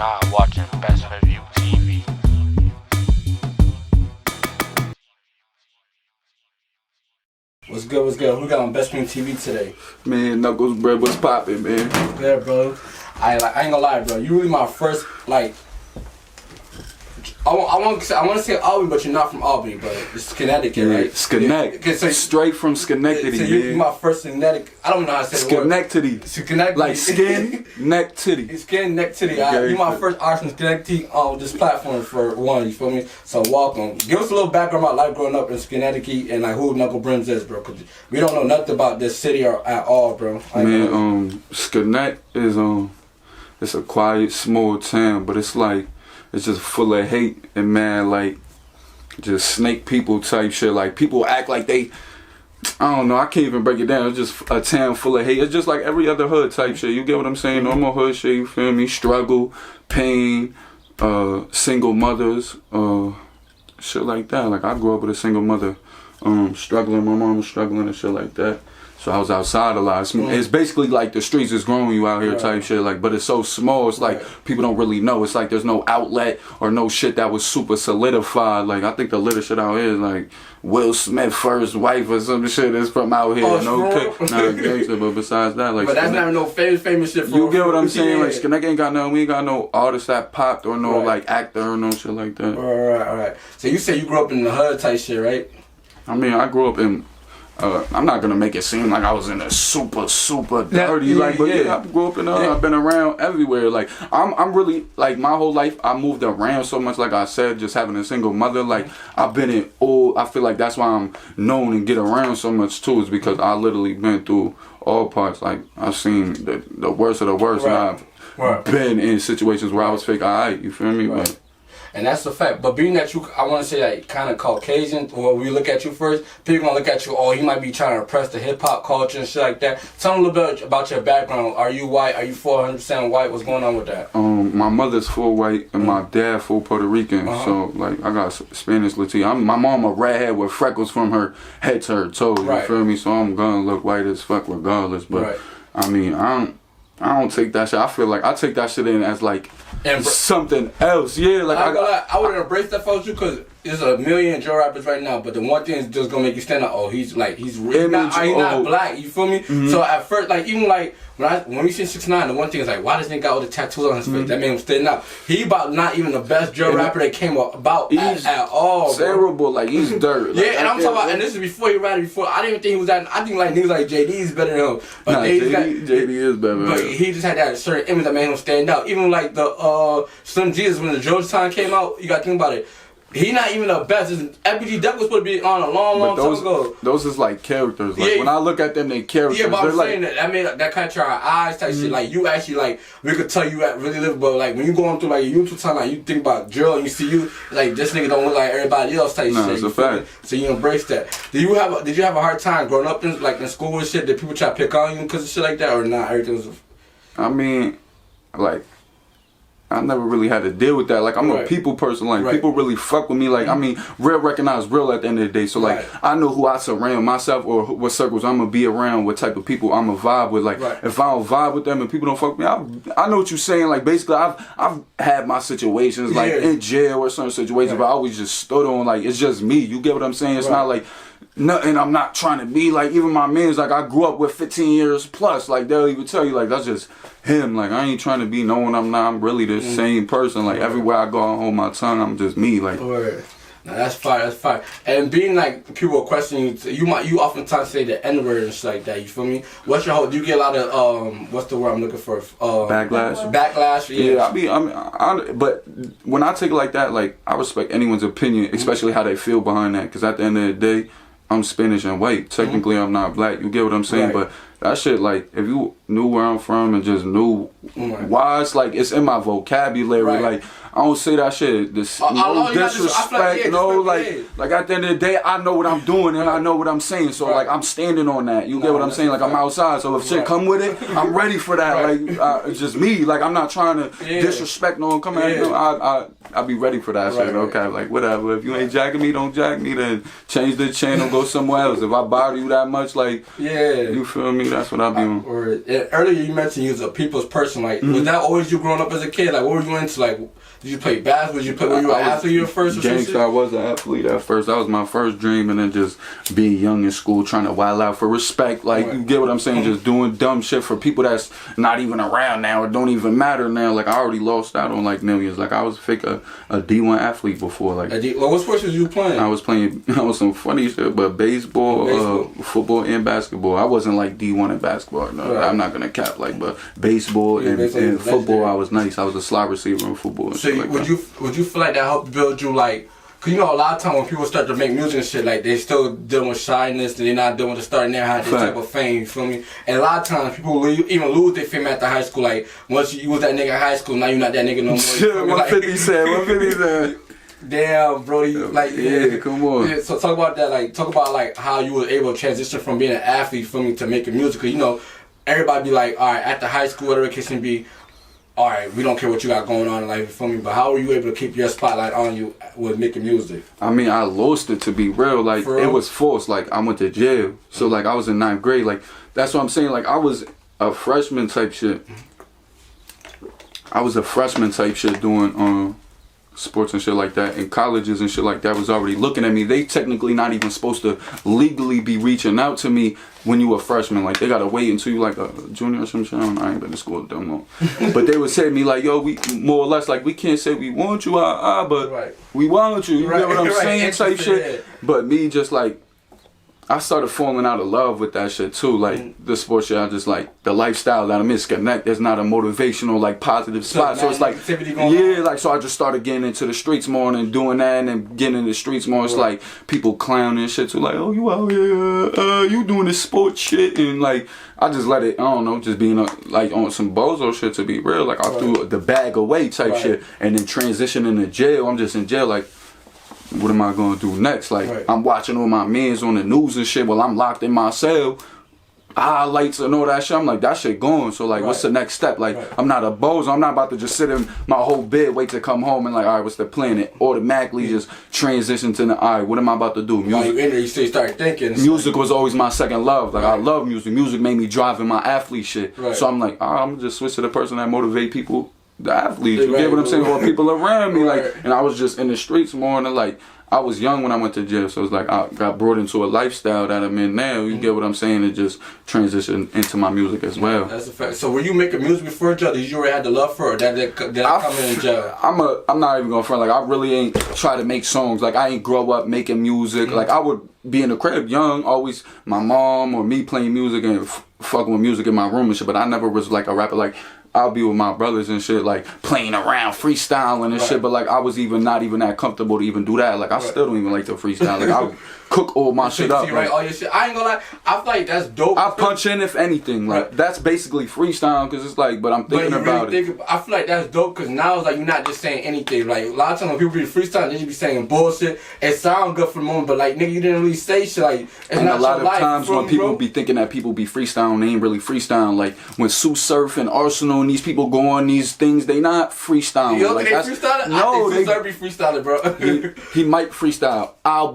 not watching Best Review TV. What's good, what's good? Who got on Best Review TV today? Man, Knuckles, bro, what's poppin', man? What's good, bro? I ain't gonna lie, bro. You really my first, like, I want to say Albany, but you're not from Albany, but it's Connecticut, right? Schenectady. So, straight from Schenectady, so you're my first Connecticut. I don't know how to say the word. Schenectady. Like skin, neck, titty. Skin, neck, titty. You're my first artist from Schenectady on this platform for one, you feel me? So welcome. Give us a little background about life growing up in Schenectady and like who Knuckle Brimm is, bro. Cause we don't know nothing about this city or at all, bro. Man, Schenectady is it's a quiet, small town, but it's like it's just full of hate and man, like just snake people type shit. Like people act like they, I don't know, I can't even break it down. It's just a town full of hate. It's just like every other hood type shit. You get what I'm saying? Normal hood shit. You feel me? Struggle, pain, single mothers, shit like that. Like I grew up with a single mother, struggling. My mom was struggling and shit like that. So I was outside a lot. It's basically like the streets is growing you out here type shit. Like, but it's so small. It's like people don't really know. It's like there's no outlet or no shit that was super solidified. Like I think the little shit out here is like Will Smith first wife or some shit that's from out here. Not gangster, but besides that, like. But that's not no famous shit. You get what I'm saying? Like Schenectady ain't got nothing. We ain't got no artist that popped or no like actor or no shit like that. Alright. So you say you grew up in the hood type shit, right? I mean, I grew up in. I'm not gonna make it seem like I was in a super dirty I grew up in I've been around everywhere. Like I'm really like my whole life I moved around so much. Like I said, just having a single mother. Like I've been in all. I feel like that's why I'm known and get around so much too. Is because I literally been through all parts. Like I've seen the worst of the worst, and I've been in situations where I was fake. Alright, you feel me? But, and that's the fact. But being that you, I want to say like kind of Caucasian, or we look at you first, people gonna look at you, oh, he might be trying to oppress the hip hop culture and shit like that. Tell me a little bit about your background. Are you white? Are you 400% white? What's going on with that? My mother's full white and my dad full Puerto Rican. So like I got Spanish Latino. My mom a redhead with freckles from her head to her toes. You feel me? So I'm gonna look white as fuck regardless. But I mean I don't take that shit. I feel like I take that shit in as like something else. Yeah, like I would embrace that for you because there's a million Joe rappers right now. But the one thing is just gonna make you stand out. Oh, he's really not black. You feel me? So at first, like even like when we see 6ix9ine, the one thing is like, why does this nigga got all the tattoos on his face? That made him stand out. He about not even the best Joe rapper that came about at all. Terrible, like he's dirt. Like, and I'm talking about, and this is before he ratted. Before I didn't even think he was that. I think like niggas like JD's better than him. But JD is better. But he just had that certain image that made him stand out. Even like the Slim Jesus when the Georgetown came out, you gotta think about it. He not even the best. FBG Duck was supposed to be on a long time ago. Those is like characters. Like when I look at them, they characters. Yeah, but I'm like, saying that made that kind of our eyes type shit. Like you actually like we could tell you really live, but like when you going through like your YouTube time, like you think about drill and you see you like this nigga don't look like everybody else type shit. It's a fact. So you embrace that. Did you have a hard time growing up in school and shit? Did people try to pick on you because of shit like that or not? Everything was. I mean, like. I never really had to deal with that. Like, I'm a people person. Like, people really fuck with me. Like, I mean, real recognize real at the end of the day. So, like, I know who I surround myself or what circles I'm going to be around, what type of people I'm going to vibe with. Like, if I don't vibe with them and people don't fuck with me, I know what you're saying. Like, basically, I've had my situations, like, in jail or certain situations, but I always just stood on, like, it's just me. You get what I'm saying? It's not like... Nothing. I'm not trying to be like even my man's like I grew up with 15 years plus. Like they'll even tell you like that's just him. Like I ain't trying to be no one I'm not. I'm really the same person. Like everywhere I go, I hold my tongue. I'm just me. Like. Now that's fire. That's fire. And being like people questioning you, you oftentimes say the N-word and shit like that. You feel me? What's your whole? Do you get a lot of what's the word I'm looking for? Backlash. Backlash. Yeah. But when I take it like that, like I respect anyone's opinion, especially how they feel behind that. Because at the end of the day. I'm Spanish and white. Technically, I'm not black. You get what I'm saying? But that shit, like, if you knew where I'm from and just knew why it's like, it's in my vocabulary. Like, I don't say that shit. No disrespect. Like at the end of the day, I know what I'm doing and I know what I'm saying. So, like, I'm standing on that. You get what I'm saying? Like, I'm outside. So, if shit come with it, I'm ready for that. Like, it's just me. Like, I'm not trying to disrespect no one. Come at me. I be ready for that shit. Okay, like whatever. If you ain't jacking me, don't jack me. Then change the channel, go somewhere else. If I bother you that much, like you feel me? That's what I be on. Earlier you mentioned you was a people's person. Like was that always you growing up as a kid? Like what were you into? Like did you play basketball? Did you play? Were you an athlete at first? Gangsta, I was an athlete at first. That was my first dream, and then just being young in school, trying to wild out for respect. Like you get what I'm saying? Just doing dumb shit for people that's not even around now or don't even matter now. Like I already lost out on like millions. Like I was fake a D1 athlete before. Like what sports was you playing? I was some funny shit, but baseball, football, and basketball. I wasn't like D1 in basketball. No, I'm not gonna cap. Like, but baseball and football, I was nice. I was a slot receiver in football. So would you feel like that helped build you like? Cause you know a lot of times when people start to make music and shit, like they still dealing with shyness and they're not dealing with the starting there had this type of fame, you feel me? And a lot of times people even lose their fame after high school. Like once you was that nigga in high school, now you're not that nigga no more. Shit, 150 said. Damn, bro, come on. Yeah, so talk about that, like talk about like how you were able to transition from being an athlete, for me, to making music. Cause you know everybody be like, all right, after high school, whatever the case may be. All right, we don't care what you got going on in life, you feel me? But how were you able to keep your spotlight on you with making music? I mean, I lost it, to be real. Like, it was forced. Like, I went to jail. So, like, I was in 9th grade. Like, that's what I'm saying. Like, I was a freshman type shit. Doing sports and shit like that. And colleges and shit like that was already looking at me. They technically not even supposed to legally be reaching out to me when you a freshman. Like, they gotta wait until you like a junior or some shit. I ain't been to school dumb long. But they would say to me like, yo, we more or less like, we can't say we want you, but we want you. You get what I'm saying? Type shit. But me just like, I started falling out of love with that shit too. Like the sports shit, I just like the lifestyle that I'm in. Connect, there's not a motivational, like positive spot. So it's like, like, so I just started getting into the streets more and doing that and then getting in the streets more. It's like people clowning and shit too. Like, oh, you out here, you doing this sports shit. And like, I just let it, I don't know, just being like on some bozo shit, to be real. Like I threw the bag away type shit and then transition into jail. I'm just in jail like, what am I gonna do next? Like I'm watching all my mans on the news and shit while I'm locked in my cell, highlights and all that shit. I'm like, that shit going. So like, what's the next step? Like I'm not a bozo. I'm not about to just sit in my whole bed, wait to come home and like, all right, what's the plan? It automatically just transition to the, all right, what am I about to do? Music. You start thinking. Music was always my second love. Like I love music. Music made me drive in my athlete shit. So I'm like, I'm gonna just switch to the person that motivate people. The athletes, you get what I'm saying, or people around me, like, and I was just in the streets more, and like, I was young when I went to jail, so it's like I got brought into a lifestyle that I'm in now. You get what I'm saying? It just transitioned into my music as well. That's a fact. So were you making music before jail? Did you already had the love for it? Did I come in jail? I'm not even gonna front. Like I really ain't try to make songs. Like I ain't grow up making music. Like I would be in the crib young, always my mom or me playing music and fucking with music in my room and shit. But I never was like a rapper. Like I'll be with my brothers and shit, like playing around, freestyling and shit. But like I was not even that comfortable to even do that. Like I still don't even like to freestyle. Like I cook all my shit up. Right, all your shit. I ain't gonna lie. I feel like that's dope. I punch in if anything. Like that's basically freestyle because it's like. But I'm thinking about it. I feel like that's dope because now it's like you're not just saying anything. Like a lot of times when people be freestyling, they just be saying bullshit. It sounds good for the moment, but like nigga, you didn't really say shit. Like it's and not a lot of life, times when people be thinking that people be freestyling, they ain't really freestyling. Like when Sue Surf and Arsenal and these people go on these things, they not freestyling. You don't like, think they freestyling? No, I think Sue Surf be freestyling, bro. he might freestyle. I'll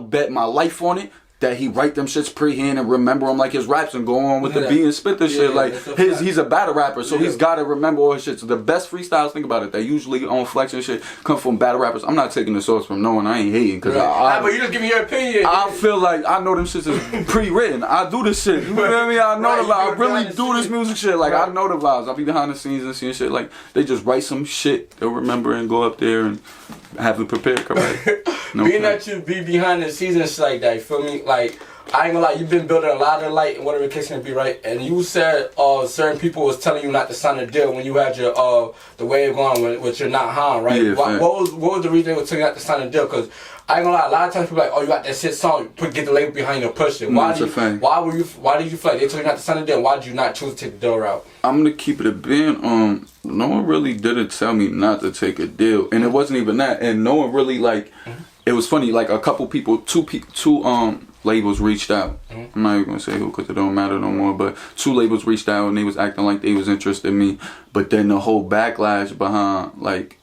bet my life on it that he write them shits pre-hand and remember them like his raps and go on with the beat and spit the shit. Like he's a battle rapper, so he's got to remember all his shit. So the best freestyles, think about it, they usually on Flex and shit come from battle rappers. I'm not taking the source from no one. I ain't hating because but you just give me your opinion. I feel like I know them shits is pre-written. I do this shit. You know what I mean? I know the vibes. I really do this music shit. Like I know the vibes. I be behind the scenes and seeing shit. Like they just write some shit. They'll remember and go up there and have it prepared correct. Being that you be behind the scenes and shit like that, you feel me? Like I ain't gonna lie, you've been building a lot of light and whatever the case may be, right? And you said certain people was telling you not to sign a deal when you had your the way of going with your not harm, right? Yeah, what was the reason they were telling you not to sign a deal? Because I ain't gonna lie, a lot of times people are like, oh, you got that shit song, get the label behind your push it. Why did you feel like they told you not to sign a deal? Why did you not choose to take the deal route? I'm gonna keep it a band. No one really didn't tell me not to take a deal, and it wasn't even that. And no one really like. It was funny. Like a couple people, two labels reached out. I'm not even gonna say who because it don't matter no more. But 2 labels reached out and they was acting like they was interested in me. But then the whole backlash behind like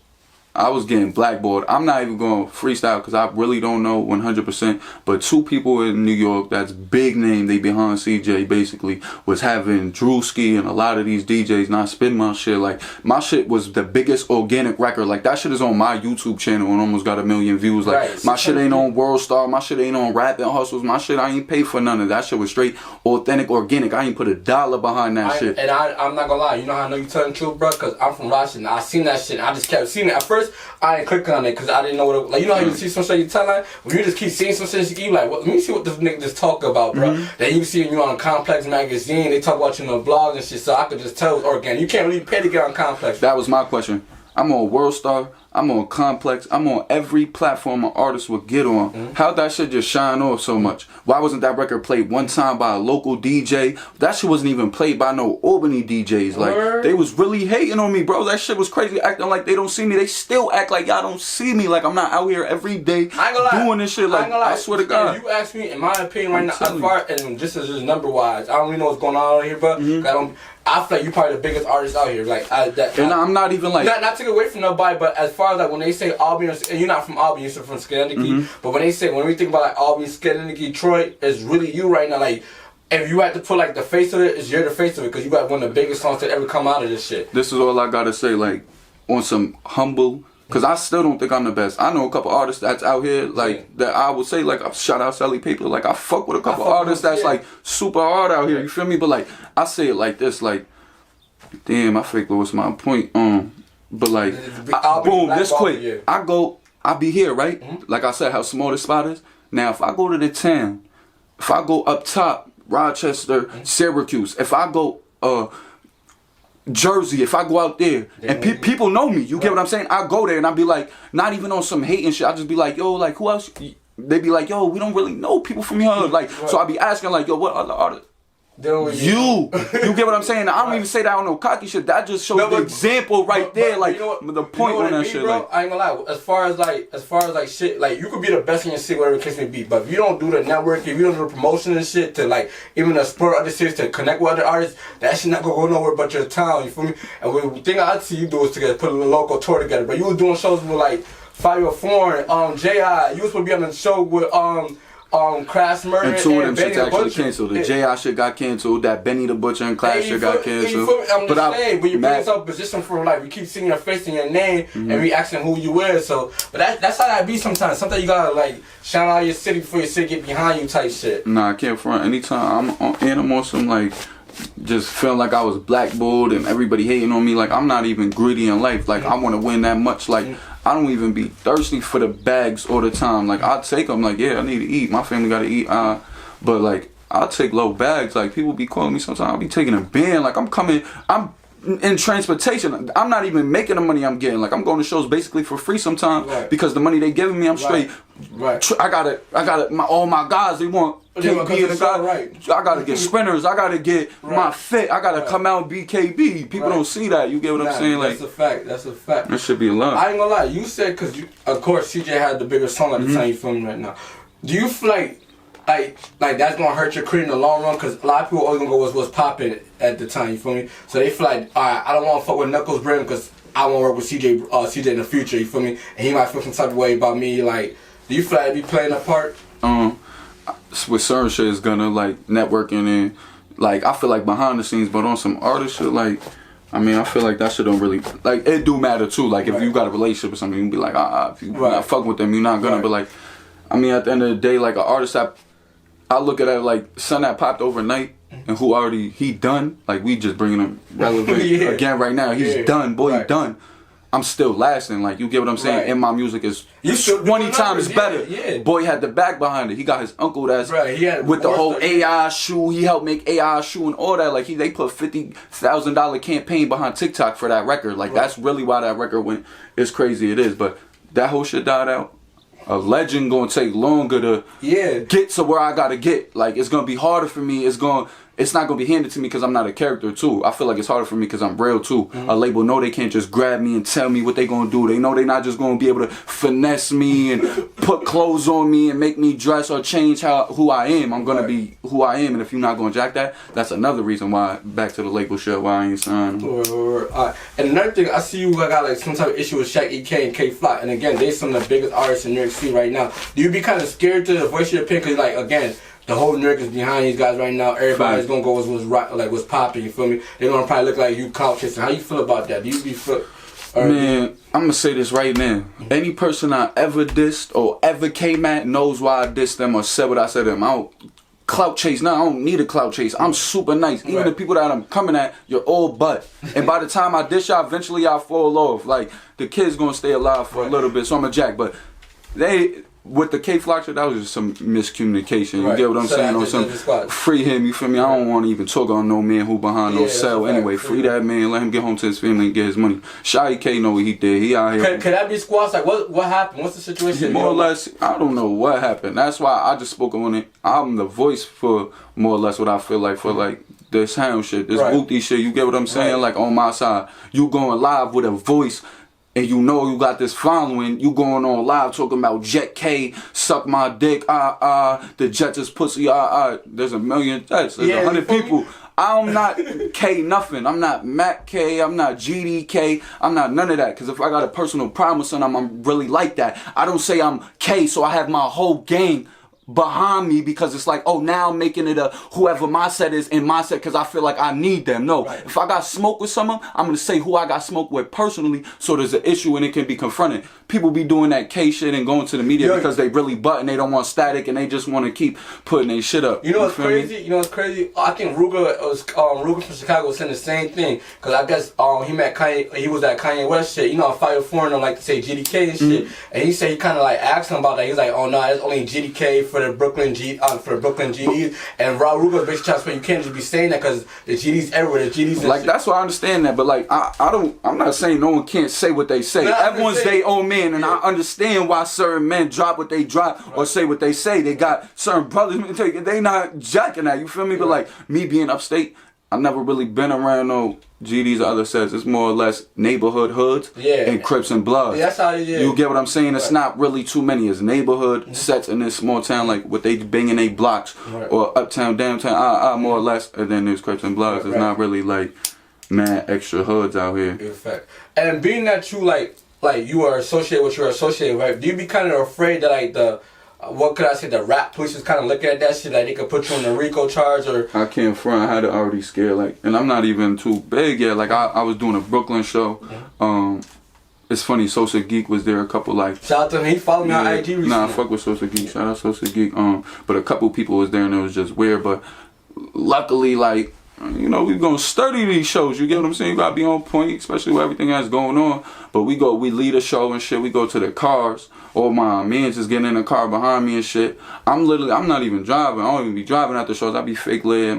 I was getting blackballed. I'm not even going to freestyle because I really don't know 100%. But 2 people in New York that's big name, they behind CJ basically, was having Drewski and a lot of these DJs not spin my shit. Like, my shit was the biggest organic record. Like, that shit is on my YouTube channel and almost got 1 million views. Like, right. My shit ain't on World Star. My shit ain't on Rapping Hustles. My shit, I ain't paid for none of that. Shit was straight authentic, organic. I ain't put $1 behind that shit. And I'm not gonna lie. You know how I know you telling the truth, bro? Because I'm from Washington. I seen that shit. I just kept seeing it. At first, I didn't click on it because I didn't know what it, like, you know how you see some shit you tell like, when you just keep seeing some shit, you like, let me see what this nigga just talk about, bro. Then you see you on Complex magazine, they talk about you on blogs and shit, so I could just tell it's organic. You can't really pay to get on Complex. That was my question. I'm on World Star, I'm on Complex, I'm on every platform an artist would get on. How'd that shit just shine off so much? Why wasn't that record played one time by a local DJ? That shit wasn't even played by no Albany DJs. Like, they was really hating on me, bro. That shit was crazy, acting like they don't see me. They still act like y'all don't see me. Like, I'm not out here every day doing this shit. Like, I swear to God. If you ask me, in my opinion right now, as far and this is just number wise, I don't really know what's going on here, but I feel like you're probably the biggest artist out here. Like, I'm not even like not to get away from nobody, but as far as like when they say Albany, and you're not from Albany, you're from Schenectady, but when we think about like Albany, Schenectady, Detroit, it's really you right now. Like, if you had to put like the face of it, you're the face of it because you got one of the biggest songs to ever come out of this shit. This is all I gotta say. Like, on some humble. Cause I still don't think I'm the best. I know a couple artists that's out here like that. I would say like shout out Sally Paper. Like, I fuck with a couple artists that's like super hard out here. You feel me? But like, I say it like this. Like, damn, I think what's my point. But like, boom, this quick. I be here, right? Like I said, how small the spot is. Now, if I go to the town, if I go up top, Rochester, Syracuse, if I go Jersey, if I go out there and people know me, you get what I'm saying? I go there and I be like, not even on some hating shit. I just be like, yo, like, who else? They be like, yo, we don't really know people from here. Like, so I be asking like, yo, what other artists? You get what I'm saying? I don't even say that on no cocky shit. That just shows the example right there. Like, you know the point on that shit. Bro? Like, I ain't gonna lie. As far as like shit, like, you could be the best in your city, whatever the case may be. But if you don't do the network, if you don't do the promotion and shit to like even explore other cities to connect with other artists, that shit not gonna go nowhere but your town. You feel me? And the thing I'd see you do is to put a local tour together. But you was doing shows with like Fire Foreign, J.I. You was supposed to be on the show with Crash Murder and 2 of them Benny shits actually Butcher. canceled. The J.I. shit got canceled. That Benny the Butcher and Clash shit got canceled. I'm just saying, but you put yourself in a position for like, we keep seeing your face and your name and we asking who you is. So, but that's how that be sometimes. Sometimes you gotta like shout out your city before your city get behind you type shit. Nah, I can't front. Anytime I'm on some like just feeling like I was blackballed and everybody hating on me. Like, I'm not even greedy in life. Like, I want to win that much. Like, I don't even be thirsty for the bags all the time. Like, I take them. Like, yeah, I need to eat. My family got to eat. But like, I'll take low bags. Like, people be calling me sometimes. I'll be taking a band. Like, I'm in transportation. I'm not even making the money I'm getting. Like, I'm going to shows basically for free sometimes because the money they giving me, I'm straight. I got all my guys, they want KB and guy. I gotta get sprinters. I gotta get my fit. I gotta come out BKB. People don't see that. You get what I'm saying? Like, that's a fact. That should be a lot. I ain't gonna lie. You said because of course CJ had the bigger song at the time. You feel me right now? Do you feel like that's gonna hurt your career in the long run? Because a lot of people always gonna go what's popping at the time. You feel me? So they feel like, alright, I don't want to fuck with Knuckles Brimm because I want to work with CJ in the future. You feel me? And he might feel some type of way about me. Like, do you feel like it be playing a part? With certain shit is gonna like networking and like I feel like behind the scenes, but on some artist shit, like, I mean, I feel like that shit don't really like it do matter too. Like, if you got a relationship or something, you can be like, if you not fucking with them, you're not gonna. But like, I mean, at the end of the day, like, an artist I look at it like son that popped overnight and who already he done. Like, we just bringing him relevant again right now. He's done, boy. He done. I'm still lasting, like, you get what I'm saying? And my music is 20 times better. Boy had the back behind it. He got his uncle that's with the whole AI shoe. He helped make AI shoe and all that. Like, they put $50,000 campaign behind TikTok for that record. Like, that's really why that record went as crazy it is. But that whole shit died out. A legend gonna take longer to get to where I gotta get. Like, it's gonna be harder for me. It's gonna it's not gonna be handed to me because I'm not a character too. I feel like it's harder for me because I'm real too. A label know they can't just grab me and tell me what they gonna do. They know they not just gonna be able to finesse me and put clothes on me and make me dress or change who I am. I'm gonna be who I am, and if you're not gonna jack that, that's another reason why. Back to the label shit, why I ain't signed. And another thing, I see you got like some type of issue with Shaq, EK, and K Flock, and again, they're some of the biggest artists in New York City right now. Do you be kind of scared to voice your opinion? Cause like again, the whole New York is behind these guys right now. Everybody's gonna go with what's popping. You feel me? They're gonna probably look like you couch chasing. How you feel about that? Do you be Man, I'm gonna say this right now. Any person I ever dissed or ever came at knows why I dissed them or said what I said to them. I don't clout chase. No, I don't need a clout chase. I'm super nice. Even the people that I'm coming at, you're all butt. And by the time I dish y'all, eventually y'all fall off. Like, the kid's gonna stay alive for a little bit, so I'm a jack. But with the K Flock shit, that was just some miscommunication. You get what I'm saying? On some free him, you feel me? I don't want to even talk on no man who behind no cell. Anyway, free that man, let him get home to his family and get his money. Shy K know what he did. He out here. Can that be squashed? Like, what happened? What's the situation? More or less, I don't know what happened. That's why I just spoke on it. I'm the voice for more or less what I feel like for like this hound shit, this Whoopty shit. You get what I'm saying? Like on my side, you going live with a voice. And you know you got this following, you going on live talking about Jet K, suck my dick, the Jet is pussy, there's a million Jets, there's 100 people. I'm not K nothing, I'm not Mac K, I'm not GDK, I'm not none of that. Because if I got a personal problem with something, I'm really like that. I don't say I'm K, so I have my whole gang behind me because it's like, oh, now I'm making it a whoever my set is in my set because I feel like I need them. No, if I got smoke with someone, I'm going to say who I got smoke with personally so there's an issue and it can be confronted. People be doing that K shit and going to the media because they really butt and they don't want static and they just want to keep putting their shit up. You know what's crazy? You know what's crazy? I think Ruger from Chicago was saying the same thing because I guess he met Kanye, he was at Kanye West shit. You know, Fire Foreigner like to say GDK and shit. And he said he kind of like asked him about that. He's like, oh no, it's only GDK for the Brooklyn GDs, and Raw Ruger basically trying to say you can't just be saying that because the GDs everywhere, the GDs like that's why I understand that, but like I'm not saying no one can't say what they say. Everyone's their own man, and I understand why certain men drop what they drop or say what they say. They got certain brothers, they not jacking that, you feel me? But like me being upstate, I've never really been around no GDs or other sets. It's more or less neighborhood hoods and Crips and Bloods. That's how it is. You get what I'm saying? It's not really too many. It's neighborhood sets in this small town, like what they banging they blocks or uptown, downtown, more or less. And then there's Crips and Bloods. It's not really like mad extra hoods out here. In fact, and being that you like you are associated with what you're associated with, right? Do you be kind of afraid that like the what could I say, the rap police is kind of looking at that shit, like they could put you on the RICO charge or... I can't front, I had it already scared, like, and I'm not even too big yet, like I was doing a Brooklyn show, it's funny, Sosa Geek was there, a couple like... Shout out to him, he followed me on IG recently. Nah, I fuck with Sosa Geek, shout out Sosa Geek, but a couple people was there and it was just weird, but luckily, like, you know, we gonna study these shows, you get what I'm saying? You gotta be on point, especially with everything that's going on. But we lead a show and shit, we go to the cars, or my man's just getting in the car behind me and shit. I'm not even driving, I don't even be driving at the shows, I be fake lit,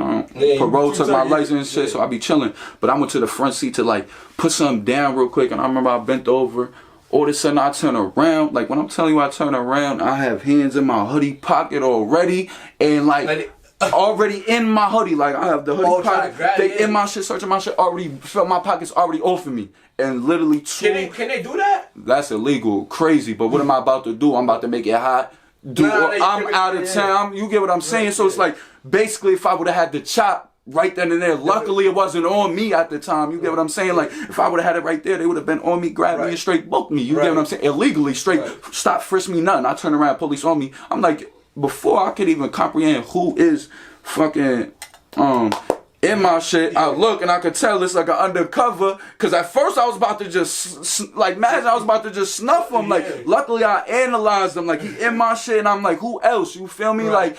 parole took my license and shit, so I be chilling. But I went to the front seat to like, put something down real quick, and I remember I bent over, all of a sudden I turn around, like when I'm telling you I turn around, I have hands in my hoodie pocket already, and like already in my hoodie, like I have the hoodie pocket, they in my shit, searching my shit, already felt my pockets already off of me, and literally Can they do that? That's illegal, crazy, but what am I about to do? I'm about to make it hot. I'm out of town, you get what I'm saying? So it's like, basically if I would have had the chop right then and there, luckily it wasn't on me at the time, you get what I'm saying? Like, if I would have had it right there, they would have been on me, grabbed me and straight booked me, you get what I'm saying? Illegally, straight, stop, frisk me, nothing. I turn around, police on me, I'm like, before I could even comprehend who is fucking in my shit, I look and I could tell it's like an undercover, cause at first I was about to just like imagine I was about to just snuff him. Like luckily I analyzed him, like he in my shit and I'm like, who else? You feel me? Like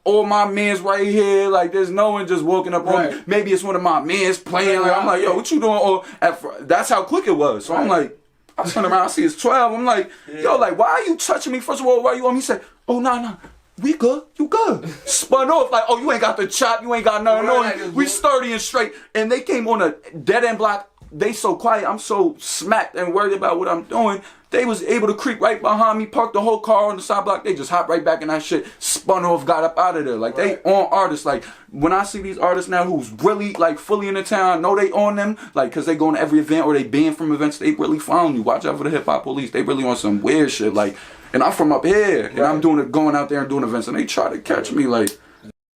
all my mans right here, like there's no one just walking up on me. Maybe it's one of my mans playing, like I'm like, yo, what you doing? Or that's how quick it was. So I'm like, I turn around, I see it's 12. I'm like, yo, like why are you touching me? First of all, why are you on me? He said, oh nah. We good, you good. Spun off like, oh, you ain't got the chop, you ain't got nothing on you. We sturdy and straight. And they came on a dead end block they so quiet, I'm so smacked and worried about what I'm doing. They was able to creep right behind me, park the whole car on the side block. They just hopped right back in that shit, spun off, got up out of there. Like, they on artists. Like, when I see these artists now who's really, like, fully in the town, I know they on them, like, because they go to every event or they banned from events, they really found you. Watch out for the hip-hop police. They really on some weird shit. Like, and I'm from up here, and I'm going out there and doing events, and they try to catch me, like.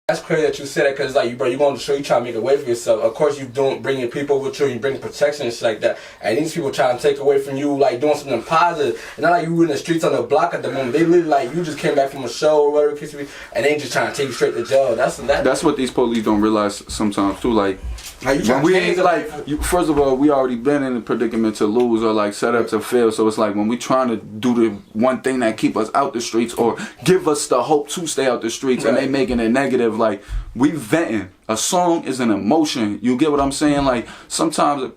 That's crazy that you said that, because like, bro, you going to the show, you trying to make a way for yourself. Of course, you don't bring your people with you, you bring protection and shit like that. And these people trying to take away from you, like doing something positive. And not like you in the streets on the block at the moment. They literally like you just came back from a show or whatever, and they just trying to take you straight to jail. That's what these police don't realize sometimes too. Like, when we first of all, we already been in a predicament to lose or like set up to fail. So it's like when we trying to do the one thing that keep us out the streets or give us the hope to stay out the streets, and they making it negative. Like, we venting. A song is an emotion. You get what I'm saying? Like, sometimes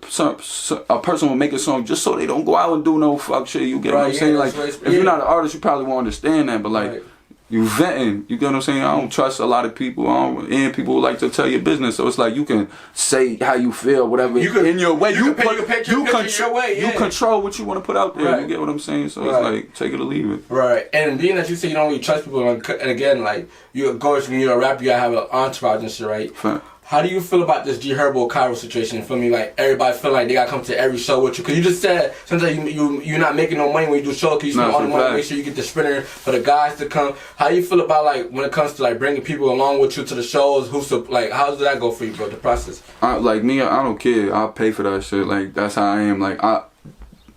a person will make a song just so they don't go out and do no fuck shit. You get what I'm saying? Like, if you're not an artist, you probably won't understand that. But like, you venting. You get what I'm saying? I don't trust a lot of people. And people like to tell your business. So it's like you can say how you feel, whatever in your way. You control what you want to put out there. You get what I'm saying? So it's like, take it or leave it. Right. And being that you say you don't really trust people, and again, like, of course, when you're a rapper, you gotta have an entourage and shit, right? Fact. How do you feel about this G Herbo Cairo situation? You feel me? Like, everybody feel like they gotta come to every show with you. Cause you just said sometimes you're not making no money when you do shows, cause you spend all the money to make sure you get the sprinter for the guys to come. How do you feel about, like, when it comes to like bringing people along with you to the shows? Like, how does that go for you, bro? The process? Like me, I don't care. I'll pay for that shit. Like, that's how I am. Like,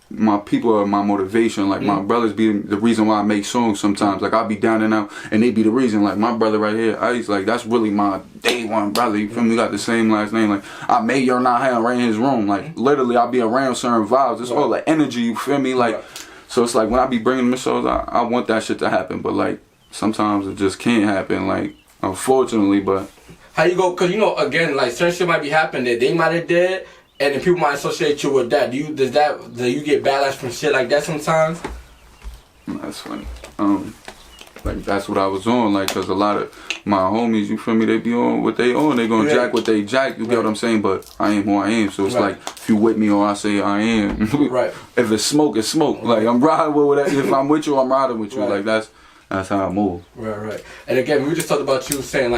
my people are my motivation. Like, my brothers be the reason why I make songs sometimes. Like, I'll be down and out, and they be the reason. Like, my brother right here, Ice, like, that's really my day one brother. You feel me? We got the same last name. Like, I made your not have ran his room. Like, literally, I'll be around certain vibes. It's all the energy, you feel me? Like, so it's like, when I be bringing them shows, I want that shit to happen. But, like, sometimes it just can't happen, like, unfortunately. But how you go? Cause, you know, again, like, certain shit might be happening that they might have did, and then people might associate you with that. Do you get backlash from shit like that sometimes? That's funny. Like, that's what I was on. Like, cause a lot of my homies, you feel me, they be on what they on. They gonna jack what they jack. You get what I'm saying? But I am who I am. So it's like, if you with me or I say I am. If it's smoke, it's smoke. Like, I'm riding with that. If I'm with you, I'm riding with you. Like, that's how I move. Right. And again, we just talked about you saying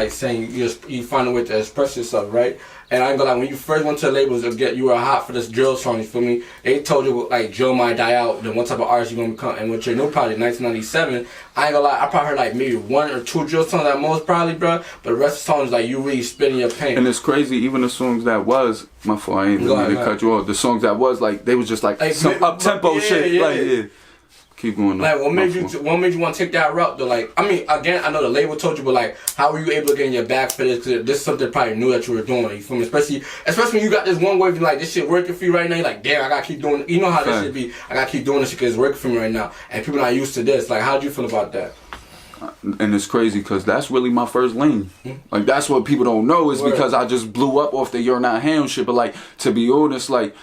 you find a way to express yourself, right? And I ain't gonna lie, when you first went to the labels, you were hot for this drill song, you feel me? They told you, like, drill might die out, then what type of artist you gonna become. And with your new project, 1997, I ain't gonna lie, I probably heard like maybe 1 or 2 drill songs at most, probably, bro. But the rest of the songs, like, you really spitting your pain. And it's crazy, even the songs that was, my fault, I ain't gonna cut you off. The songs that was, like, they was just like some up-tempo shit. Keep going. Like, what made you want to take that route though? Like, I mean, again, I know the label told you, but like, how were you able to get in your back for this? Cause this is something probably knew that you were doing. You feel me? Especially when you got this one wave, like, this shit working for you right now. You're like, damn, I gotta keep doing. You know how this shit be? I gotta keep doing this shit because it's working for me right now, and people not used to this. Like, how do you feel about that? And it's crazy because that's really my first lane. Like, that's what people don't know is because I just blew up off the You're Not Ham shit. But like, to be honest, like,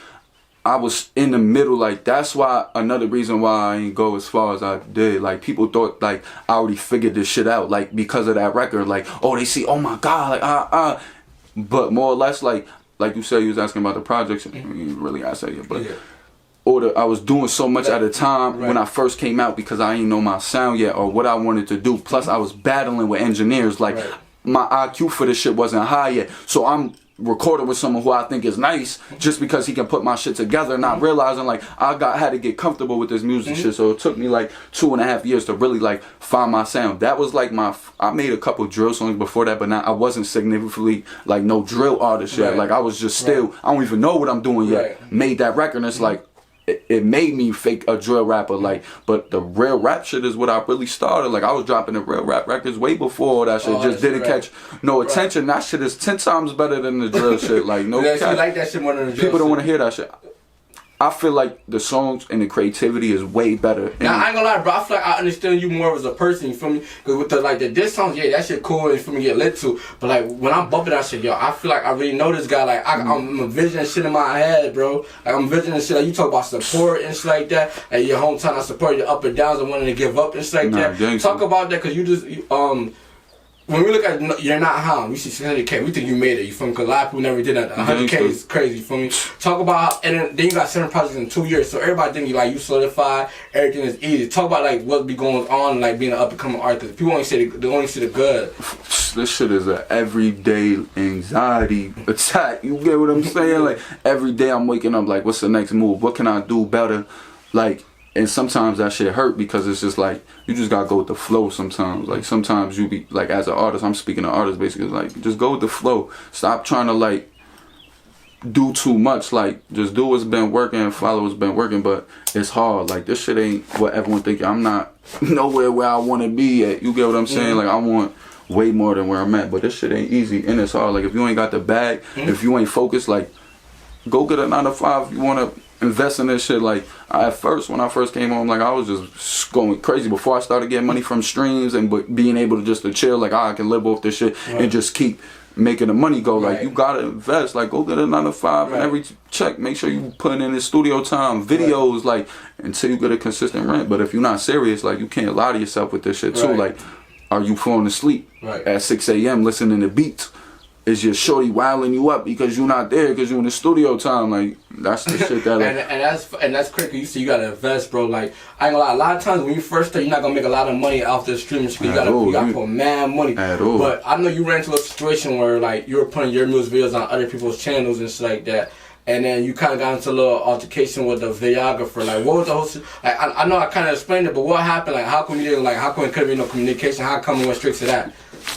I was in the middle. Like, that's why another reason why I ain't go as far as I did. Like, people thought like I already figured this shit out, like, because of that record. Like, oh, they see, oh my god, like but more or less, like you said, you was asking about the projects. You didn't really ask that yet, but I was doing so much at a time when I first came out because I didn't know my sound yet or what I wanted to do. Plus I was battling with engineers. Like, my IQ for this shit wasn't high yet, so I'm recording with someone who I think is nice just because he can put my shit together, not realizing like I had to get comfortable with this music shit. So it took me like 2.5 years to really like find my sound. That was like I made a couple drill songs before that, but I wasn't significantly like no drill artist yet. Like, I was just still, I don't even know what I'm doing yet. Made that record and it's like, it made me fake a drill rapper, like, but the real rap shit is what I really started. Like, I was dropping the real rap records way before all that shit. Just didn't catch no attention. That shit is 10 times better than the drill shit. Like, no you like that shit more than the drill. People don't want to hear that shit. I feel like the songs and the creativity is way better. Now, I ain't gonna lie, bro. I feel like I understand you more as a person. You feel me? Cause with the diss songs, yeah, that shit cool. You feel me? Get lit to. But like, when I'm bumping that shit, yo, I feel like I really know this guy. Like, I'm envisioning shit in my head, bro. Like, I'm envisioning shit. Like, you talk about support and shit like that. And your hometown, I support your up and downs and wanting to give up and shit like that. Talk about that, cause you just when we look at you're not harmed, we see 600K, we think you made it, you feel me? Because a lot of people never did that. 100K is crazy, you feel me? Talk about how, and then you got 7 projects in 2 years, so everybody think you solidified, everything is easy. Talk about like what be going on, like being an up and coming artist. People only see the good. This shit is an everyday anxiety attack. You get what I'm saying? Like every day I'm waking up like, what's the next move? What can I do better? Like, and sometimes that shit hurt because it's just like you just gotta go with the flow. Sometimes, like sometimes you be like, as an artist, I'm speaking to artists basically, like just go with the flow. Stop trying to like do too much. Like just do what's been working and follow what's been working. But it's hard. Like this shit ain't what everyone think. I'm not nowhere where I want to be at. You get what I'm saying? Like I want way more than where I'm at, but this shit ain't easy and it's hard. Like if you ain't got the bag, if you ain't focused, like go get a 9-to-5 if you want to invest in this shit. Like at first, when I first came home, like I was just going crazy before I started getting money from streams and being able to chill, like I can live off this shit and just keep making the money go. Like you gotta invest, like go get a 9-to-5 and every check, make sure you put in the studio time, videos, like until you get a consistent rent. But if you're not serious, like you can't lie to yourself with this shit too. Like, are you falling asleep at 6 a.m. listening to beats? Is your shorty wilding you up because you're not there because you're in the studio time? Like that's the shit that like, and that's crazy. You see, you gotta invest, bro. Like I ain't gonna lie, a lot of times when you first start, you're not gonna make a lot of money off the streaming. You gotta put mad money. At all. But I know you ran into a situation where like you were putting your music videos on other people's channels and shit like that. And then you kind of got into a little altercation with the videographer. Like, what was the whole? Like, I know I kind of explained it, but what happened? Like, how come you didn't? Like, how come it couldn't be no communication? How come it went straight to that?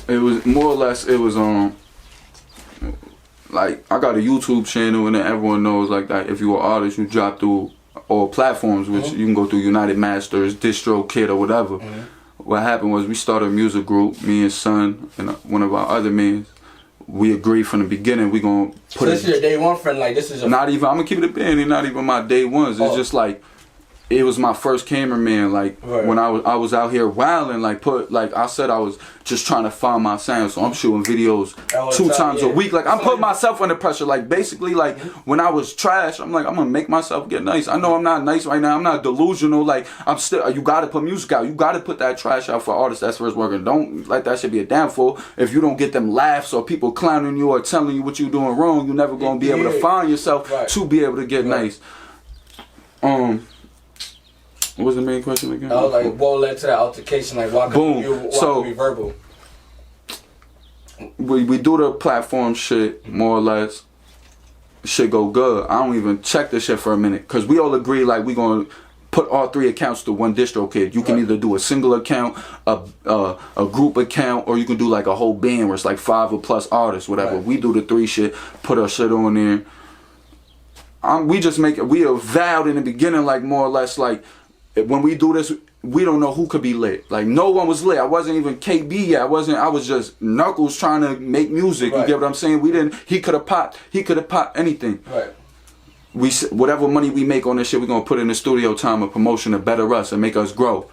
It was more or less. It was like I got a YouTube channel, and then everyone knows like that. If you're an artist, you drop through all platforms, which you can go through United Masters, DistroKid, or whatever. What happened was we started a music group, me and Son, and one of our other men. We agreed from the beginning we gonna put. So this is your day one friend, like this is. Not even. I'm gonna keep it a band. Not even my day ones. It's just like. It was my first cameraman, like when I was out here wilding, like I said I was just trying to find my sound, so I'm shooting videos 2 times a week. Like I'm putting myself under pressure. Like basically, like when I was trash, I'm like I'm gonna make myself get nice. I know I'm not nice right now. I'm not delusional. Like I'm still. You gotta put music out. You gotta put that trash out for artists that's first working. Don't let that shit be a downfall. If you don't get them laughs or people clowning you or telling you what you're doing wrong, you're never gonna be able to find yourself to be able to get nice. What was the main question again? I was like, what led to that altercation? Like, why couldn't you be verbal? We do the platform shit, more or less. Shit go good. I don't even check this shit for a minute. Because we all agree, like, we going to put all 3 accounts to one DistroKid. You can either do a single account, a group account, or you can do, like, a whole band where it's, like, 5 or plus artists, whatever. We do the 3 shit, put our shit on there. We just make it, we are vowed in the beginning, like, more or less, like, when we do this, we don't know who could be lit. Like no one was lit. I wasn't even KB yet. I was just Knuckles trying to make music. You get what I'm saying? He could have popped anything. Whatever money we make on this shit, we're gonna put in the studio time of promotion to better us and make us grow.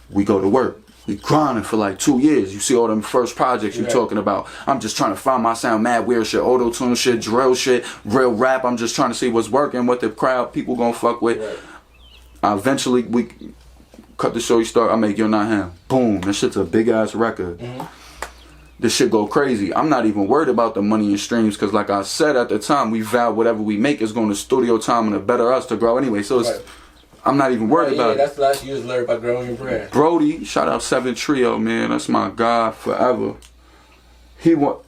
We go to work. We grinding for like 2 years. You see all them first projects you talking about. I'm just trying to find my sound, mad weird shit, auto-tune shit, drill shit, real rap. I'm just trying to see what's working, what the crowd people gonna fuck with. Eventually, we cut the show. You start. I make You're Not Him. Boom. This shit's a big ass record. This shit go crazy. I'm not even worried about the money and streams because, like I said at the time, we vow whatever we make is going to studio time and to better us to grow anyway. So it's, I'm not even worried about it. That's the last year's lyric about growing your brand. Brody, shout out 7 Trio, man. That's my guy forever. He one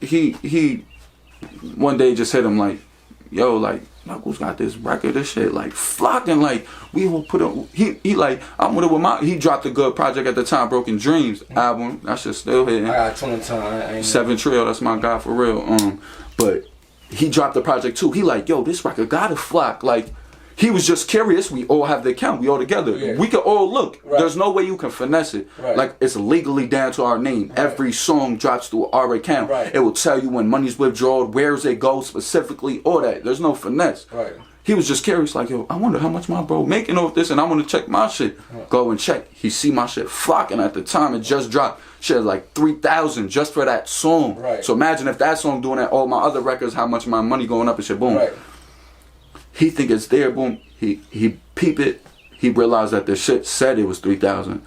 day just hit him like, yo, like. Knuckles got this record, this shit like flocking, like we will put on. He like I'm with it with my. He dropped a good project at the time, Broken Dreams album. That shit still hitting. I got 20 times. 7 Trio, that's my guy for real. But he dropped the project too. He like, yo, this record gotta flock. Like he was just curious. We all have the account. We all together. We can all look. There's no way you can finesse it. Like it's legally down to our name. Every song drops through our account. It will tell you when money's withdrawn, where's it go specifically, all that. There's no finesse. He was just curious, like, yo, I wonder how much my bro making off this, and I want to check my shit. Go and check. He see my shit flocking at the time. It just dropped. Shit like 3,000 just for that song. So imagine if that song doing that, all my other records, how much my money going up and shit. Boom. He think it's there, boom. He peep it. He realized that the shit said it was 3,000.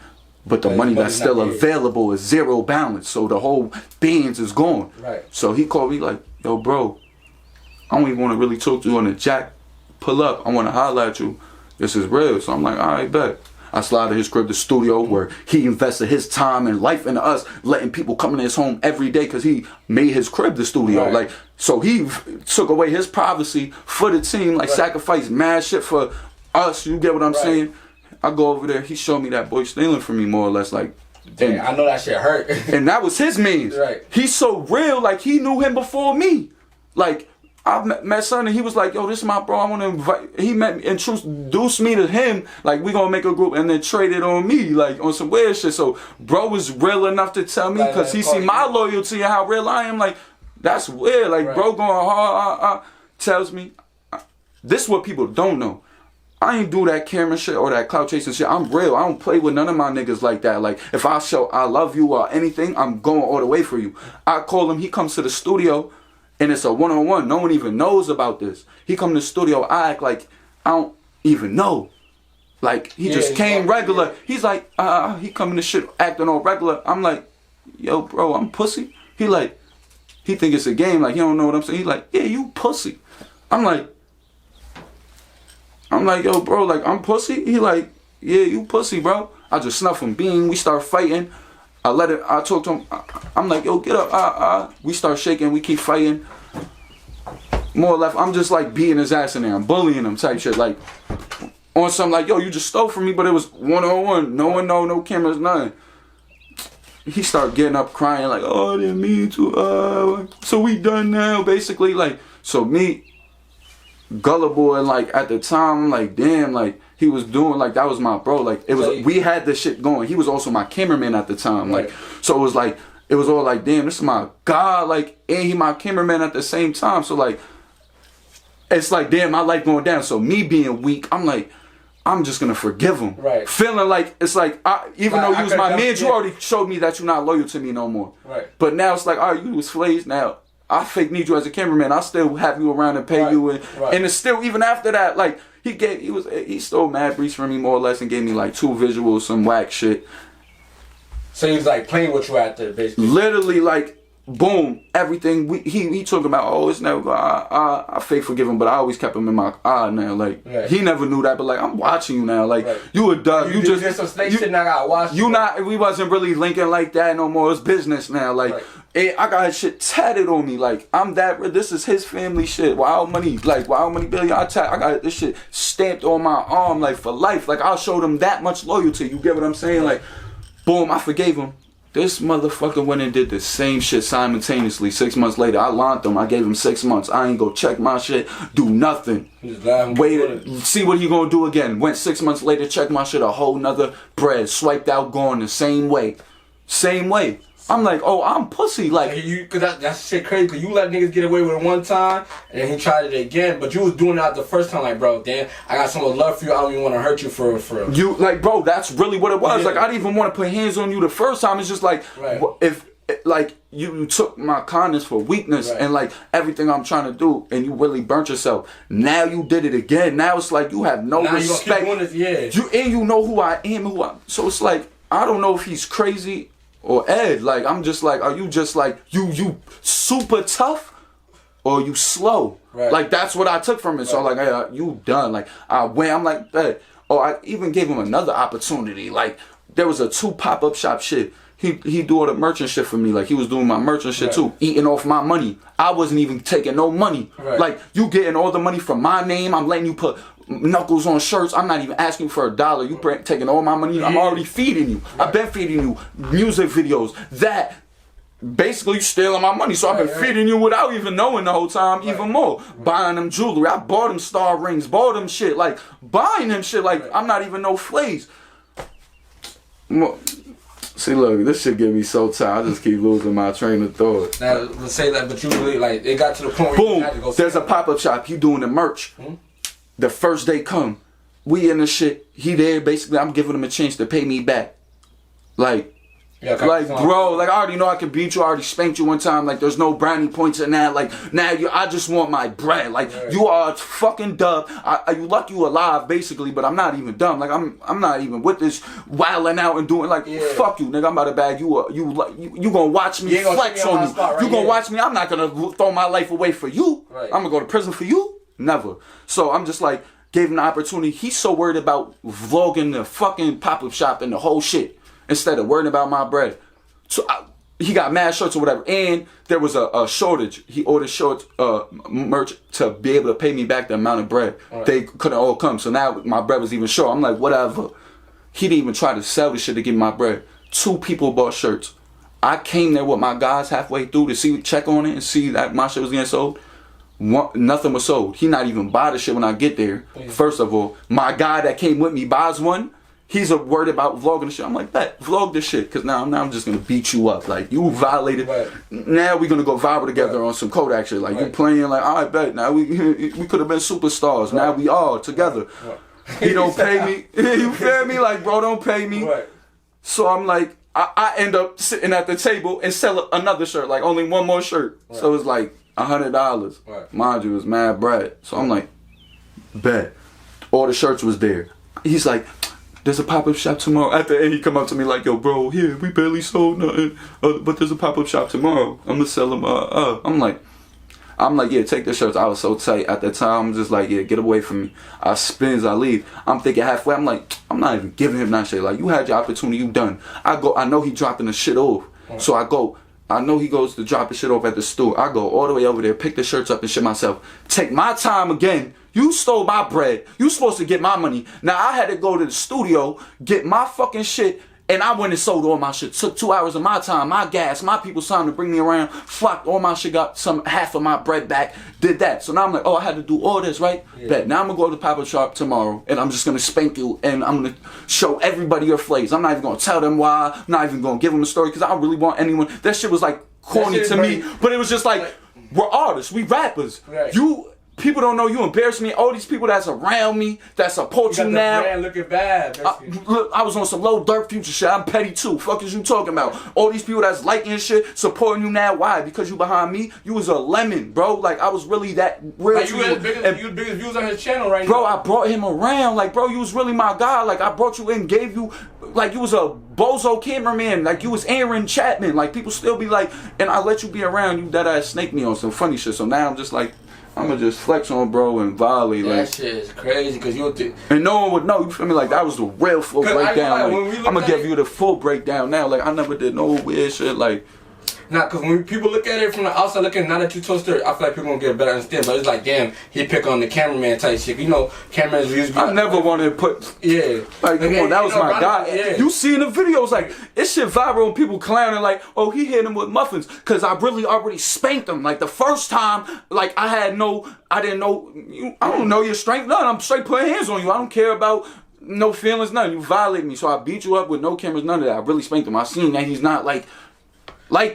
but the money that's still available is zero balance. So the whole beans is gone. Right. So he called me like, yo, bro, I don't even want to really talk to you on the jack. Pull up. I want to holler at you. This is real. So I'm like, all right, bet. I slide to his crib, the studio, where he invested his time and life into us, letting people come in his home every day because he made his crib the studio. Right. Like, so he took away his privacy for the team, like sacrificed mad shit for us. You get what I'm saying? I go over there. He showed me that boy stealing from me, more or less. Like, damn, I know that shit hurt. And that was his means. Right. He's so real. Like, he knew him before me. Like, I met son and he was like, yo, this is my bro. I want to invite. He introduced me to him. Like, we gonna make a group, and then traded on me, like on some weird shit. So bro was real enough to tell me, because he see my loyalty and how real I am. Like, that's weird. Like, bro going hard tells me. This is what people don't know. I ain't do that camera shit or that clout chasing shit. I'm real. I don't play with none of my niggas like that. Like, if I show I love you or anything, I'm going all the way for you. I call him. He comes to the studio. And it's a one-on-one. No one even knows about this. He come to the studio, I act like I don't even know. Like, he just came regular. Yeah. He's like, he coming to shit acting all regular. I'm like, yo, bro, I'm pussy. He think it's a game. Like, he don't know what I'm saying. He's like, yeah, you pussy. I'm like, yo, bro, like, I'm pussy? He like, yeah, you pussy, bro. I just snuff him. Bean, we start fighting. I talk to him. I'm like, yo, get up. We start shaking. We keep fighting. More or less, I'm just like beating his ass in there. I'm bullying him type shit. Like, on something like, yo, you just stole from me, but it was one-on-one. No one know, no cameras, nothing. He start getting up crying like, oh, I didn't mean to. So we done now, basically. Like, so me, gullible, and like at the time, I'm like, damn, like, he was doing, like, that was my bro. Like, it was, we had this shit going. He was also my cameraman at the time. Like, so it was like, it was all like, damn, this is my God. Like, and he my cameraman at the same time. So, like, it's like, damn, my life going down. So me being weak, I'm like, I'm just going to forgive him. Right. Feeling like, it's like, even though you was my man, you already showed me that you're not loyal to me no more. Right. But now it's like, all right, you was slaves now. I fake need you as a cameraman. I still have you around and pay you. And it's still, even after that, like, he stole mad breeze from me, more or less, and gave me like 2 visuals, some whack shit. So he was like playing with you after, basically. Literally, like, boom, everything. He talking about, oh, it's never. I fake forgive him, but I always kept him in my eye now. Like, he never knew that, but like, I'm watching you now. Like, you a dog. You just did some snake shit. And I got watched. You not. We wasn't really linking like that no more. It's business now. Like. I got his shit tatted on me. Like, I'm that. This is his family shit. WildMoney, like WildMoney Billy. I got this shit stamped on my arm, like, for life. Like, I'll show them that much loyalty. You get what I'm saying? Like, boom, I forgave him. This motherfucker went and did the same shit simultaneously. 6 months later, I launched him. I gave him 6 months. I ain't go check my shit, do nothing. Waited, see what he gonna do again. Went 6 months later, check my shit, a whole nother bread. Swiped out, gone the same way. Same way. I'm like, oh, I'm pussy. Like, cause that's shit crazy. Cause you let niggas get away with it one time, and then he tried it again. But you was doing that the first time, like, bro, damn, I got so much love for you. I don't even want to hurt you for you. Like, bro, that's really what it was. Like, I didn't even want to put hands on you the first time. It's just like, if like you took my kindness for weakness and like everything I'm trying to do, and you really burnt yourself. Now you did it again. Now it's like you have no respect. You keep doing this, You know who I am, so it's like, I don't know if he's crazy or Ed. Like, I'm just like, are you just like, you super tough or you slow? Like, that's what I took from it. So like, hey, you done. Like, I'm like that. Oh, I even gave him another opportunity. Like, there was a 2 pop-up shop shit. He do all the merchant shit for me. Like, he was doing my merchant shit too, eating off my money. I wasn't even taking no money. Like, you getting all the money from my name. I'm letting you put knuckles on shirts. I'm not even asking for $1. You taking all my money. I'm already feeding you. I've been feeding you music videos. That basically stealing my money. So I've been feeding you without even knowing the whole time. Even more, buying them jewelry. I bought them star rings. Bought them shit. Like, buying them shit. Like, I'm not even no flays. See, look, this shit get me so tired. I just keep losing my train of thought. Now, let's say that, but you really, like, it got to the point where you had to go. There's a pop-up shop. You doing the merch. The first day come, we in the shit. He there, basically, I'm giving him a chance to pay me back. Like, Yeah, like, bro, like, I already know I can beat you. I already spanked you one time. Like, there's no brownie points in that. Like, now I just want my bread. Like, you are a fucking dub. You lucky you alive, basically, but I'm not even dumb. Like, I'm not even with this wilding out and doing, like, fuck you, nigga. I'm about to bag you up. You gonna watch me flex on me. You gonna watch me. I'm not gonna throw my life away for you. I'm gonna go to prison for you? Never. So I'm just like, gave him the opportunity. He's so worried about vlogging the fucking pop-up shop and the whole shit, instead of worrying about my bread. So he got mad shirts or whatever, and there was a shortage. He ordered shorts, merch to be able to pay me back the amount of bread. They couldn't all come, so now my bread was even short. I'm like, whatever. He didn't even try to sell the shit to give me my bread. 2 people bought shirts. I came there with my guys halfway through to check on it and see that my shit was getting sold. Nothing was sold. He not even buy the shit when I get there. First of all, my guy that came with me buys one. He's worried about vlogging the shit. I'm like, bet, vlog this shit, because now I'm just going to beat you up. Like, you violated. Now we're going to go viral together on some Kodak shit. Like, you playing, like, all right, bet. Now we could have been superstars. Now we are together. He don't pay me. You feel me? Like, bro, don't pay me. So I'm like, I end up sitting at the table and sell another shirt. Like, only one more shirt. So it's like $100. Mind you, it was mad bread. So I'm like, bet. All the shirts was there. He's like, there's a pop-up shop tomorrow. At the end, he come up to me like, yo, bro, here, we barely sold nothing, but there's a pop-up shop tomorrow. I'm gonna sell them, I'm like, yeah, take the shirts. I was so tight at the time. I'm just like, yeah, get away from me. I spins, I leave. I'm thinking halfway, I'm like, I'm not even giving him that shit. Like, you had your opportunity, you done. I know he dropping the shit off. So I know he goes to drop the shit off at the store. I go all the way over there, pick the shirts up and shit myself. Take my time again. You stole my bread. You supposed to get my money. Now I had to go to the studio, get my fucking shit, and I went and sold all my shit. Took 2 hours of my time, my gas, my people's time to bring me around. Flocked all my shit, got half of my bread back. Did that. So now I'm like, oh, I had to do all this, right? Bet. Now I'm gonna go to the pop-up shop tomorrow, and I'm just gonna spank you, and I'm gonna show everybody your flays. I'm not even gonna tell them why. I'm not even gonna give them a story, because I don't really want anyone. That shit was like corny to me, but it was just like, we're artists, we rappers. People don't know you embarrass me. All these people that's around me that support you now. Brand looking bad. Look, I was on some low dirt future shit. I'm petty too. Fuck is you talking about? All these people that's liking shit, supporting you now. Why? Because you behind me. You was a lemon, bro. Like, I was really that real. Like, you the biggest views on his channel right now. Bro, I brought him around. Like, bro, you was really my guy. Like, I brought you in, gave you, like, you was a bozo cameraman. Like, you was Aaron Chapman. Like, people still be like, and I let you be around. You that ass snake me on some funny shit. So now I'm just like, I'm gonna just flex on bro and volley. That like, shit is crazy, because you'll and no one would know, you feel me? Like, that was the real full breakdown. Like, I'm gonna give you the full breakdown now. Like, I never did no weird shit. Like, nah, because when people look at it from the outside looking, now that you told story, I feel like people gonna get a better understanding. But it's like, damn, he pick on the cameraman type shit. You know, cameras used to be. I never wanted to put. Like, come on, that was my guy. You see in the videos, like, it shit viral and people clowning, like, oh, he hit him with muffins. Because I really already spanked him. Like, the first time, like, I didn't know, I don't know your strength. None. I'm straight putting hands on you. I don't care about no feelings, nothing. You violated me. So I beat you up with no cameras, none of that. I really spanked him. I seen that he's not like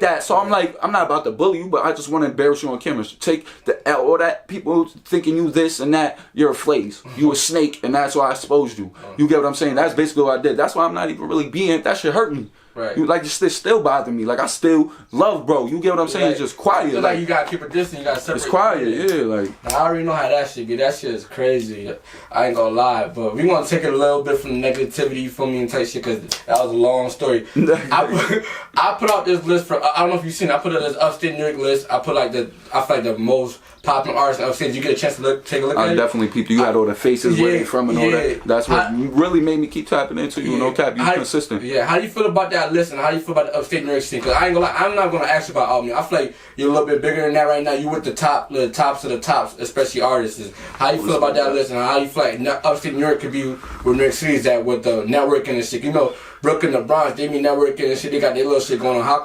that, so I'm like, I'm not about to bully you, but I just want to embarrass you on camera. So take all that people thinking you this and that, you're a flaze. You a snake, and that's why I exposed you. You get what I'm saying? That's basically what I did. That's why I'm not even really being, that shit hurt me. You, like, this still bother me. Like, I still love bro. You get what I'm saying? It's just quiet. Like, you gotta keep a distance, you gotta separate. It's quiet, yeah, like. I already know how that shit be. That shit is crazy. I ain't gonna lie, but we want to take it a little bit from the negativity, you feel me, and type shit, because that was a long story. I put out this list for, I don't know if you've seen it, I put out this Upstate New York list. I put like I feel like the most popping artists in Upstate. Did you get a chance to take a look at it? I definitely peeped. You had all the faces where they from and all that. That's what really made me keep tapping into you. No cap, you consistent. Yeah, how do you feel about that list, and how do you feel about the Upstate New York scene? Because I ain't gonna lie, I'm not gonna ask you about all me. I feel like you're a little bit bigger than that right now. You with the tops of the tops, especially artists. How do you feel about that list, and how do you feel like Upstate New York could be where New York City is at with the networking and shit? You know, Brooklyn, the Bronx, they be networking and shit. They got their little shit going on. How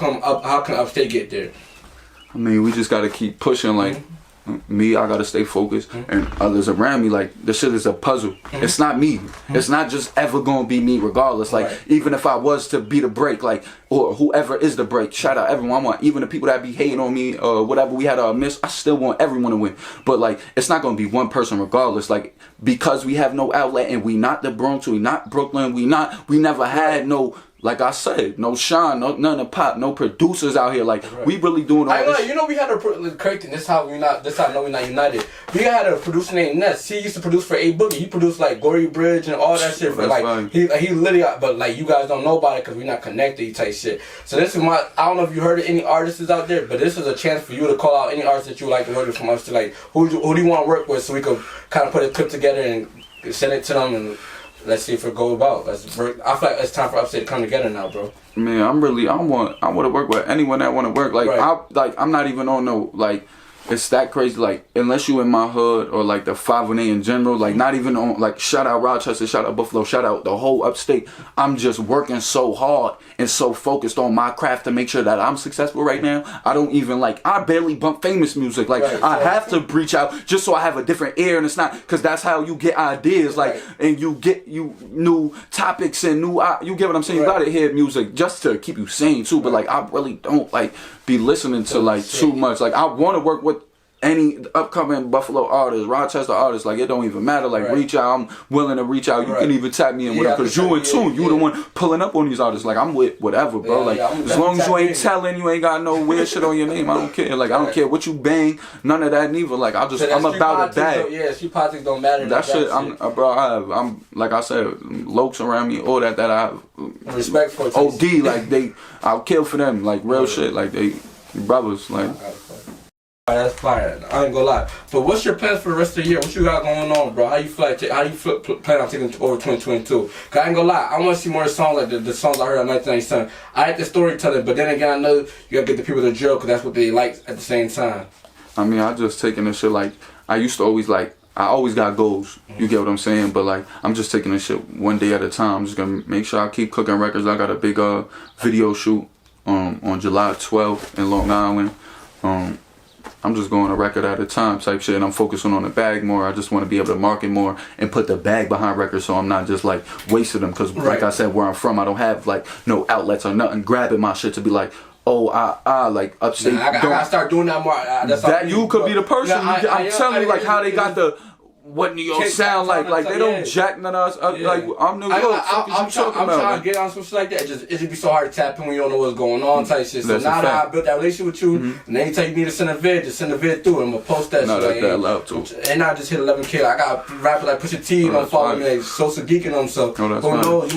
can Upstate get there? I mean, we just gotta keep pushing, like. Me, I gotta stay focused, and others around me. Like, this shit is a puzzle. It's not me. It's not just ever gonna be me, regardless. Like, even if I was to be the break, like, or whoever is the break, shout out everyone. I want even the people that be hating on me or whatever. We had a miss. I still want everyone to win. But like, it's not gonna be one person, regardless. Like, because we have no outlet, and we not the Bronx, we not Brooklyn, we never had no like I said, no Sean, none of Pop, no producers out here. Like we really doing all this. You know, we had a crazy. This how I know we're not united. We had a producer named Ness. He used to produce for A Boogie. He produced like Gory Bridge and all that shit. For like he literally, but like you guys don't know about it because we're not connected type shit. So this is my. I don't know if you heard of any artists out there, but this is a chance for you to call out any artist that you would like to work with from us. To like who do you want to work with, so we could kind of put a clip together and send it to them and. Let's see if it goes about. I feel like it's time for Upstate to come together now, bro. Man, I want to work with anyone that want to work. Like, I'm not even on no, like, it's that crazy. Like, unless you in my hood or like the 518 in general, like not even on, like, shout out Rochester, shout out Buffalo, shout out the whole Upstate. I'm just working so hard and so focused on my craft to make sure that I'm successful right now. I don't even I barely bump famous music. Like I have to reach out just so I have a different ear, and it's not because that's how you get ideas. Like and you get new topics and you get what I'm saying. You gotta hear music just to keep you sane too. But like I really don't be listening to like too much. Like I want to work with any upcoming Buffalo artists, Rochester artists, like it don't even matter. Like reach out, I'm willing to reach out. You can even tap me in with them because you in tune. You the one pulling up on these artists. Like I'm with whatever, bro. Like as long as you ain't telling, you ain't got no weird shit on your name. I don't care. Like I don't care what you bang, none of that neither. Like I'm about a bag. Yeah, street politics don't matter. That shit, I'm like I said, lokes around me, all that I have respect for. OD, like I'll kill for them, like real shit, like they brothers, like. That's fire. I ain't gonna lie. But what's your plans for the rest of the year? What you got going on, bro? How you plan on taking over 2022? Cause I ain't gonna lie. I want to see more songs like the songs I heard on 1997. I like the storytelling, but then again, I know you gotta get the people to drill because that's what they like at the same time. I mean, I just taking this shit like I used to always I always got goals. You get what I'm saying? But like I'm just taking this shit one day at a time. I'm just gonna make sure I keep cooking records. I got a big video shoot on July 12th in Long Island. I'm just going a record at a time type shit, and I'm focusing on the bag more. I just want to be able to market more and put the bag behind records, so I'm not just like wasting them. Because like I said, where I'm from, I don't have like no outlets or nothing grabbing my shit to be like, oh, like Upstate. I gotta start doing that more. That you could be the person. I'm telling you, like how they got the. What New York sound like they don't jack none of us up. Like I'm New York. I'm trying to get on some shit like that. It just be so hard to tap in when you don't know what's going on type shit. So now that I built that relationship with you, and anytime you need to send a vid, just send a vid through, and I'm gonna post that shit. That loud too. And I just hit 11K. I got rappers like Pusha T, don't follow me, like Sosa geeking them. So who knows?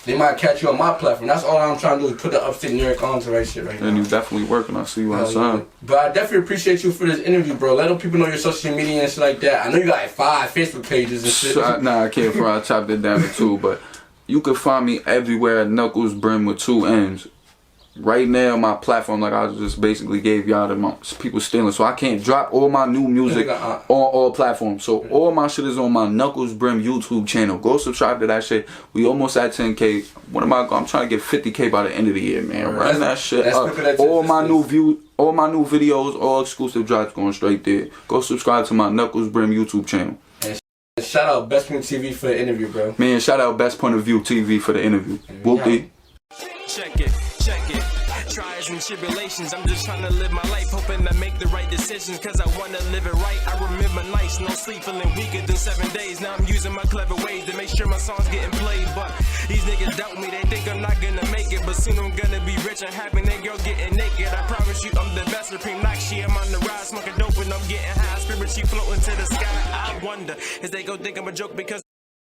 They might catch you on my platform. That's all I'm trying to do is put the Upstate New York on to right shit right now. And you definitely working. I see you outside. But I definitely appreciate you for this interview, bro. Let them people know your social media and shit like that. I know you got like 5 Facebook pages and shit. Nah, I can't. I chopped it down to 2, but you can find me everywhere at Knuckles Brimm with 2 M's. Right now, my platform, like I just basically gave y'all the people stealing, so I can't drop all my new music on all platforms. So all my shit is on my Knuckles Brimm YouTube channel. Go subscribe to that shit. We almost at 10K. I'm trying to get 50K by the end of the year, man. Run that shit up. All my new videos, all exclusive drops going straight there. Go subscribe to my Knuckles Brimm YouTube channel. And shout out BestsPointOfViewTV for the interview, bro. Man, shout out BestsPointOfViewTV for the interview. Whoopty. Check it. Trials and tribulations, I'm just trying to live my life, hoping to make the right decisions, cause I wanna live it right. I remember nights, no sleep, feeling weaker than 7 days. Now I'm using my clever ways to make sure my songs getting played. But these niggas doubt me, they think I'm not gonna make it, but soon I'm gonna be rich and happy, and girl getting naked. I promise you I'm the best, supreme Nakshi. I'm on the rise, smoking dope and I'm getting high, spiritually floating to the sky. I wonder if they go think I'm a joke because